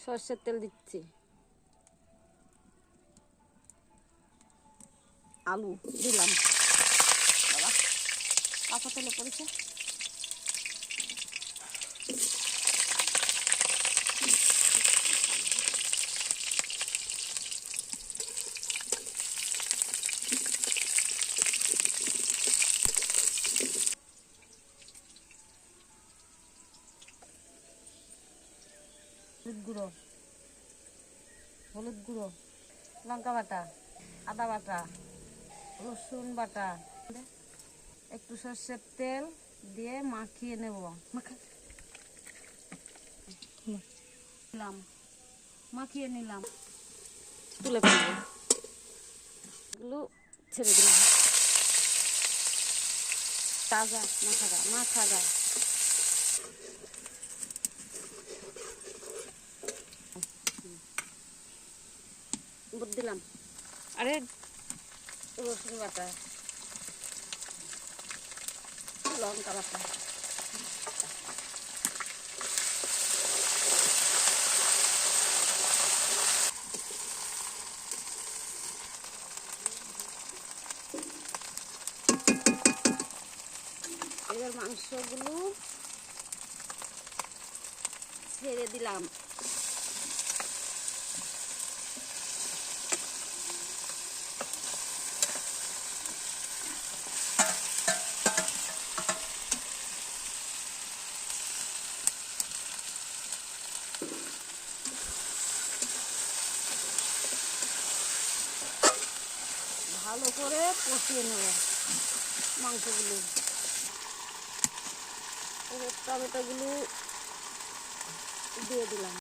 সরষের তেল দিচ্ছি, আলু দিলাম, বাবা কাঁচা তেলে পড়েছে। হলুদ গুঁড়ো, হলুদ গুঁড়ো, লঙ্কা বাটা, আদা বাটা, রসুন বাটা, একটু সর্ষের তেল দিয়ে মাখিয়ে নেব। মাখিয়ে নিলাম, তুলে ফেলবো, এগুলো ছেড়ে দিলাম। তাজা মাখাগা দিলাম। আরে রসুন বাটা, লঙ্কা বাটা, এবার মাংসগুলো ছেড়ে দিলাম। ভালো করে কষিয়ে নেব মাংসগুলো। টমেটোগুলো দিয়ে দিলাম।